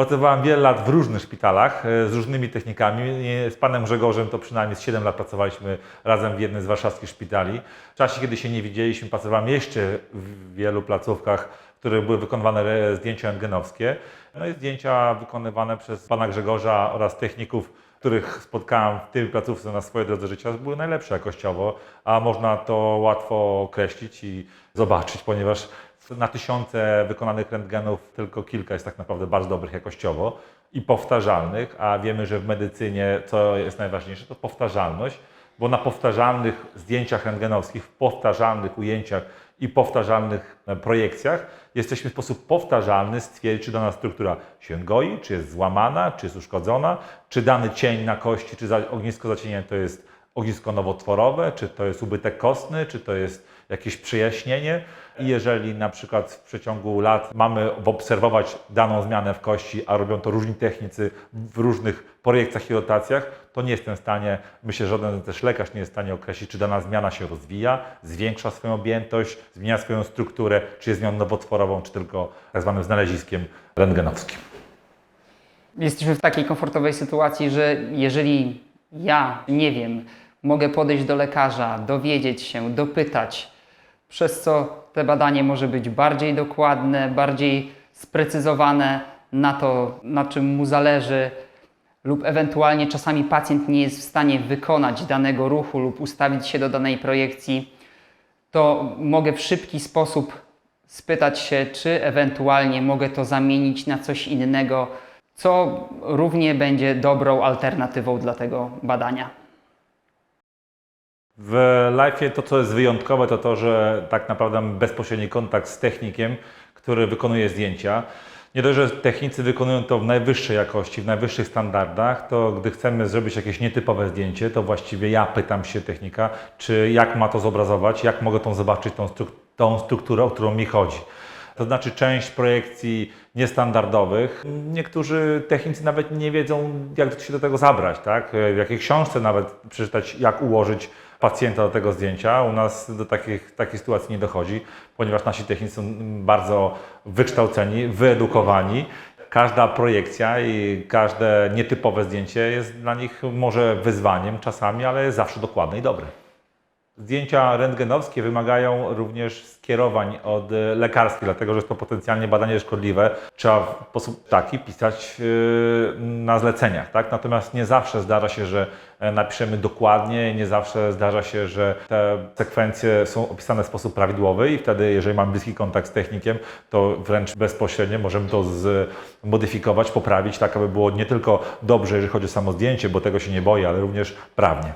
Pracowałem wiele lat w różnych szpitalach z różnymi technikami. Z panem Grzegorzem to przynajmniej z 7 lat pracowaliśmy razem w jednym z warszawskich szpitali. W czasie, kiedy się nie widzieliśmy, pracowałem jeszcze w wielu placówkach, w których były wykonywane zdjęcia rentgenowskie. No i zdjęcia wykonywane przez pana Grzegorza oraz techników, których spotkałem w tej placówce na swojej drodze życia, były najlepsze jakościowo, a można to łatwo określić i zobaczyć, ponieważ na tysiące wykonanych rentgenów tylko kilka jest tak naprawdę bardzo dobrych jakościowo i powtarzalnych, a wiemy, że w medycynie co jest najważniejsze, to powtarzalność, bo na powtarzalnych zdjęciach rentgenowskich, w powtarzalnych ujęciach i powtarzalnych projekcjach jesteśmy w sposób powtarzalny stwierdzić, czy dana struktura się goi, czy jest złamana, czy jest uszkodzona, czy dany cień na kości, czy ognisko zacienienia to jest ognisko nowotworowe, czy to jest ubytek kostny, czy to jest jakieś przejaśnienie. I jeżeli na przykład w przeciągu lat mamy obserwować daną zmianę w kości, a robią to różni technicy w różnych projekcjach i rotacjach, to nie jestem w stanie, myślę, że żaden też lekarz nie jest w stanie określić, czy dana zmiana się rozwija, zwiększa swoją objętość, zmienia swoją strukturę, czy jest zmianą nowotworową, czy tylko tak zwanym znaleziskiem rentgenowskim. Jesteśmy w takiej komfortowej sytuacji, że jeżeli ja nie wiem, mogę podejść do lekarza, dowiedzieć się, dopytać, przez co te badanie może być bardziej dokładne, bardziej sprecyzowane na to, na czym mu zależy, lub ewentualnie czasami pacjent nie jest w stanie wykonać danego ruchu lub ustawić się do danej projekcji, to mogę w szybki sposób spytać się, czy ewentualnie mogę to zamienić na coś innego, co równie będzie dobrą alternatywą dla tego badania. W Life'ie to, co jest wyjątkowe, to to, że tak naprawdę mamy bezpośredni kontakt z technikiem, który wykonuje zdjęcia. Nie dość, że technicy wykonują to w najwyższej jakości, w najwyższych standardach, to gdy chcemy zrobić jakieś nietypowe zdjęcie, to właściwie ja pytam się technika, czy jak ma to zobrazować, jak mogę tą zobaczyć tą strukturę, o którą mi chodzi. To znaczy część projekcji niestandardowych. Niektórzy technicy nawet nie wiedzą, jak się do tego zabrać, tak? W jakiej książce nawet przeczytać, jak ułożyć pacjenta do tego zdjęcia. U nas do takiej sytuacji nie dochodzi, ponieważ nasi technicy są bardzo wykształceni, wyedukowani. Każda projekcja i każde nietypowe zdjęcie jest dla nich może wyzwaniem czasami, ale jest zawsze dokładne i dobre. Zdjęcia rentgenowskie wymagają również skierowań od lekarskich, dlatego że jest to potencjalnie badanie szkodliwe. Trzeba w sposób taki pisać na zleceniach, tak? Natomiast nie zawsze zdarza się, że napiszemy dokładnie, nie zawsze zdarza się, że te sekwencje są opisane w sposób prawidłowy i wtedy, jeżeli mamy bliski kontakt z technikiem, to wręcz bezpośrednio możemy to zmodyfikować, poprawić, tak aby było nie tylko dobrze, jeżeli chodzi o samo zdjęcie, bo tego się nie boję, ale również prawnie.